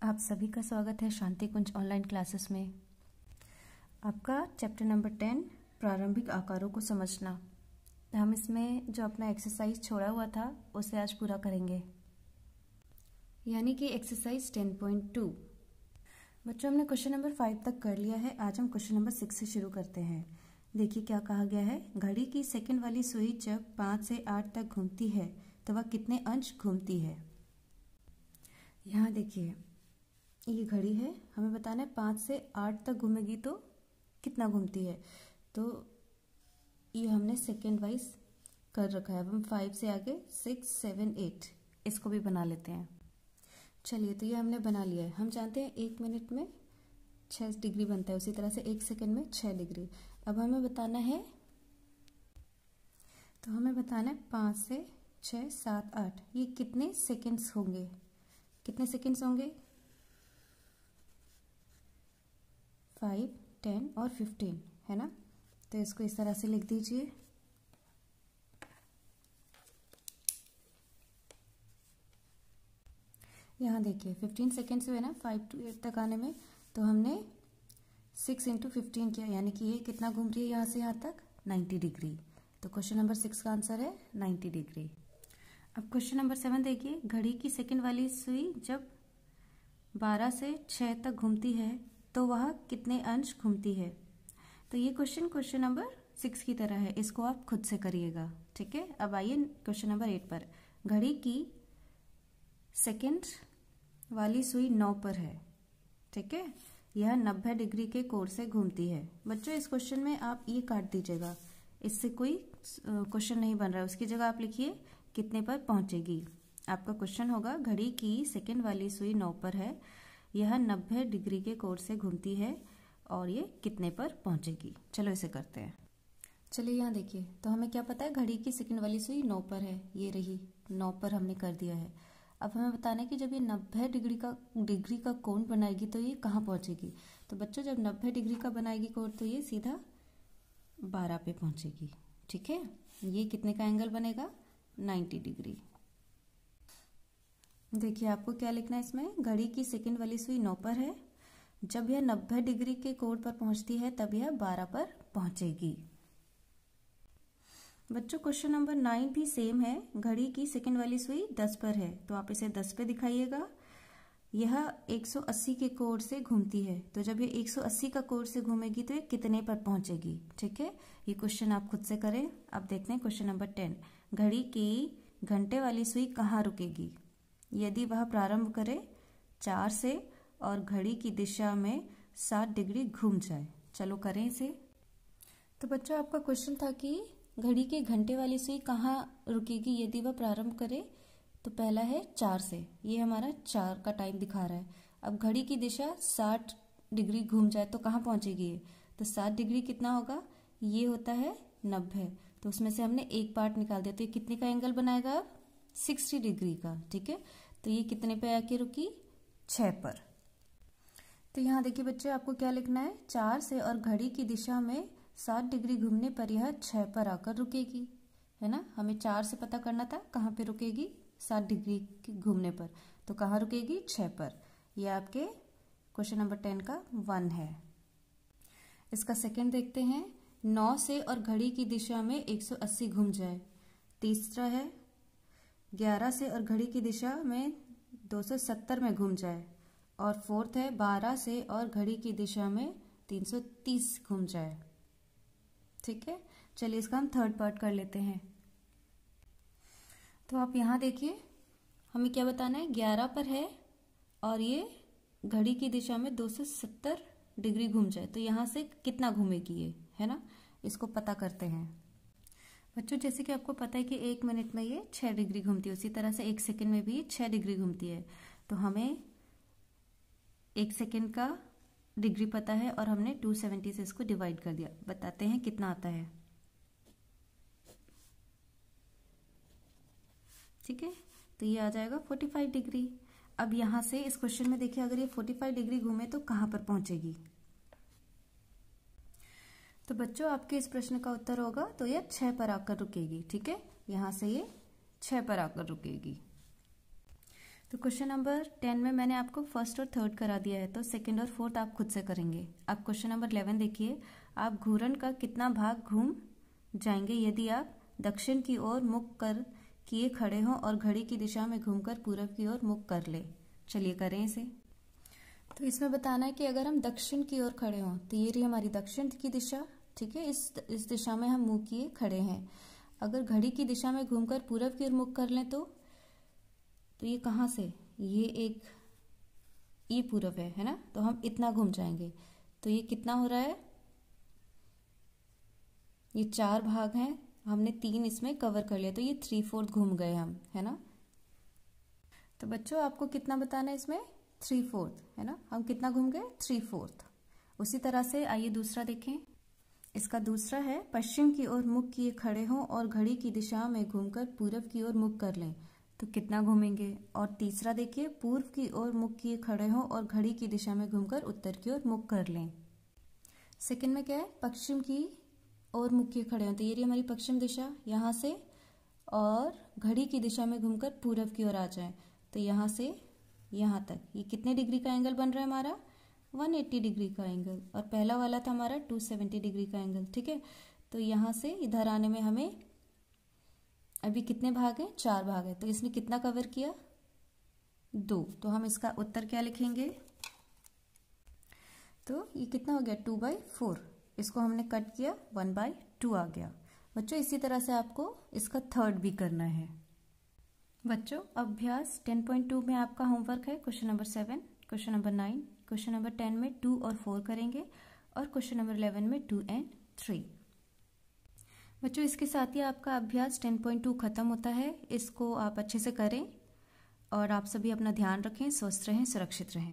आप सभी का स्वागत है शांति कुंज ऑनलाइन क्लासेस में। आपका चैप्टर नंबर 10 प्रारंभिक आकारों को समझना। हम इसमें जो अपना एक्सरसाइज छोड़ा हुआ था उसे आज पूरा करेंगे, यानी कि एक्सरसाइज 10.2। बच्चों, हमने क्वेश्चन नंबर 5 तक कर लिया है। आज हम क्वेश्चन नंबर 6 से शुरू करते हैं। देखिए क्या कहा गया है। घड़ी की सेकंड वाली सुई जब 5 से 8 तक घूमती है तो वह कितने अंश घूमती है। यहाँ देखिए ये घड़ी है, हमें बताना है 5 से 8 तक घूमेगी तो कितना घूमती है। तो ये हमने सेकेंड वाइज कर रखा है। अब हम 5 से आगे 6, 7, 8 इसको भी बना लेते हैं। चलिए, तो ये हमने बना लिया है। हम जानते हैं 1 मिनट में 6 डिग्री बनता है, उसी तरह से 1 सेकेंड में 6 डिग्री। अब हमें बताना है, तो हमें बताना है 5 से 6, 7, 8 ये कितने सेकेंड्स होंगे। कितने सेकेंड्स होंगे? 5, 10 और 15 है ना। तो इसको इस तरह से लिख दीजिए। यहाँ देखिए 15 सेकेंड्स हुए ना 5 to 8 तक आने में। तो हमने 6 × 15 किया, यानी कि ये कितना घूम रही है यहाँ से यहाँ तक 90 डिग्री। तो क्वेश्चन नंबर 6 का आंसर है 90 डिग्री। अब क्वेश्चन नंबर 7 देखिए। घड़ी की सेकंड वाली सुई जब 12 से 6 तक घूमती है तो वह कितने अंश घूमती है। तो ये क्वेश्चन नंबर 6 की तरह है, इसको आप खुद से करिएगा, ठीक है। अब आइए क्वेश्चन नंबर 8 पर। घड़ी की सेकंड वाली सुई 9 पर है, ठीक है। यह 90 डिग्री के कोण से घूमती है। बच्चों, इस क्वेश्चन में आप ये काट दीजिएगा, इससे कोई क्वेश्चन नहीं बन रहा है। उसकी जगह आप लिखिए कितने पर पहुंचेगी। आपका क्वेश्चन होगा घड़ी की सेकंड वाली सुई 9 पर है, यह 90 डिग्री के कोण से घूमती है और ये कितने पर पहुंचेगी। चलो इसे करते हैं। चलिए यहाँ देखिए, तो हमें क्या पता है घड़ी की सेकंड वाली सुई 9 पर है, ये रही 9 पर हमने कर दिया है। अब हमें बताना है कि जब ये 90 डिग्री का कोण बनाएगी तो ये कहाँ पहुंचेगी। तो बच्चों, जब 90 डिग्री का बनाएगी कोण तो ये सीधा 12 पे पहुंचेगी, ठीक है। ये कितने का एंगल बनेगा? 90 डिग्री। देखिए आपको क्या लिखना है इसमें। घड़ी की सेकंड वाली सुई 9 पर है, जब यह 90 डिग्री के कोण पर पहुंचती है तब यह 12 पर पहुंचेगी। बच्चों, क्वेश्चन नंबर 9 भी सेम है। घड़ी की सेकंड वाली सुई 10 पर है, तो आप इसे 10 पे दिखाइएगा। यह 180 के कोण से घूमती है, तो जब ये 180 का कोण से घूमेगी तो ये कितने पर पहुंचेगी, ठीक है। ये क्वेश्चन आप खुद से करें। अब देखते हैं क्वेश्चन नंबर 10। घड़ी की घंटे वाली सुई कहाँ रुकेगी यदि वह प्रारंभ करे 4 से और घड़ी की दिशा में 7 डिग्री घूम जाए। चलो करें इसे। तो बच्चों, आपका क्वेश्चन था कि घड़ी के घंटे वाली सुई कहाँ रुकेगी यदि वह प्रारंभ करे। तो पहला है 4 से, ये हमारा 4 का टाइम दिखा रहा है। अब घड़ी की दिशा 60 डिग्री घूम जाए तो कहाँ पहुंचेगी ये। तो 7 डिग्री कितना होगा? ये होता है 90। तो उसमें से हमने एक पार्ट निकाल दिया, तो ये कितने का एंगल बनाएगा अब? 60 डिग्री का, ठीक है। तो ये कितने पे आके रुकी? 6 पर। तो यहाँ देखिए बच्चे, आपको क्या लिखना है। 4 से और घड़ी की दिशा में 7 डिग्री घूमने पर यह 6 पर आकर रुकेगी, है ना। हमें 4 से पता करना था कहाँ पे रुकेगी, 7 डिग्री घूमने पर। तो कहाँ रुकेगी? 6 पर। यह आपके क्वेश्चन नंबर 10 का 1 है। इसका सेकंड देखते हैं। 9 से और घड़ी की दिशा में 180 घूम जाए। तीसरा है 11 से और घड़ी की दिशा में 270 में घूम जाए। और फोर्थ है 12 से और घड़ी की दिशा में 330 घूम जाए, ठीक है। चलिए इसका हम थर्ड पार्ट कर लेते हैं। तो आप यहाँ देखिए, हमें क्या बताना है। 11 पर है और ये घड़ी की दिशा में 270 डिग्री घूम जाए, तो यहाँ से कितना घूमेगी ये, है ना। इसको पता करते हैं। बच्चों, जैसे कि आपको पता है कि 1 मिनट में ये 6 डिग्री घूमती है, उसी तरह से 1 सेकेंड में भी 6 डिग्री घूमती है। तो हमें 1 सेकेंड का डिग्री पता है और हमने 270 से इसको डिवाइड कर दिया। बताते हैं कितना आता है, ठीक है। तो ये आ जाएगा 45 डिग्री। अब यहां से इस क्वेश्चन में देखिए, अगर ये 45 डिग्री घूमे तो कहां पर पहुंचेगी। तो बच्चों, आपके इस प्रश्न का उत्तर होगा तो ये 6 पर आकर रुकेगी, ठीक है। यहां से ये 6 पर आकर रुकेगी। तो क्वेश्चन नंबर 10 में मैंने आपको फर्स्ट और थर्ड करा दिया है, तो सेकंड और फोर्थ आप खुद से करेंगे। अब क्वेश्चन नंबर 11 देखिए, आप घूर्णन का कितना भाग घूम जाएंगे यदि आप दक्षिण की ओर मुख कर किए खड़े हों और घड़ी की दिशा में घूमकर पूरब की ओर मुख कर ले। चलिए करें इसे। तो इसमें बताना है कि अगर हम दक्षिण की ओर खड़े हों तो ये रही हमारी दक्षिण की दिशा, ठीक है, इस दिशा में हम मुंह किए खड़े हैं। अगर घड़ी की दिशा में घूमकर पूरब की ओर मुख कर लें तो ये कहाँ से, ये पूरब है ना, तो हम इतना घूम जाएंगे। तो ये कितना हो रहा है, ये 4 भाग हैं, हमने 3 इसमें कवर कर लिया, तो ये 3/4 घूम गए हम, है ना। तो बच्चों आपको कितना बताना है इसमें, 3/4, है ना। हम कितना घूम गए, 3/4। उसी तरह से आइए दूसरा देखें। इसका दूसरा है, पश्चिम की ओर मुख किए खड़े हों और घड़ी की दिशा में घूमकर पूरब की ओर मुख कर लें, तो कितना घूमेंगे। और तीसरा देखिए, पूर्व की ओर मुख किए खड़े हों और घड़ी की दिशा में घूमकर उत्तर की ओर मुख कर लें। सेकंड में क्या है, पश्चिम की ओर मुख किए खड़े हों, तो ये रही हमारी पश्चिम दिशा, यहाँ से, और घड़ी की दिशा में घूमकर पूरब की ओर आ जाए, तो यहाँ से यहाँ तक ये कितने डिग्री का एंगल बन रहा है हमारा, 180 डिग्री का एंगल। और पहला वाला था हमारा 270 डिग्री का एंगल, ठीक है। तो यहाँ से इधर आने में हमें अभी कितने भाग हैं, 4 भाग है, तो इसने कितना कवर किया, 2। तो हम इसका उत्तर क्या लिखेंगे, तो ये कितना हो गया, 2/4। इसको हमने कट किया, 1/2 आ गया। बच्चों इसी तरह से आपको इसका थर्ड भी करना है। बच्चों अभ्यास 10.2 में आपका होमवर्क है question number 7, question number 9, question number 10 में 2 और 4 करेंगे, और क्वेश्चन नंबर 11 में 2 और 3। बच्चों इसके साथ ही आपका अभ्यास 10.2 खत्म होता है। इसको आप अच्छे से करें और आप सभी अपना ध्यान रखें, स्वस्थ रहें, सुरक्षित रहें।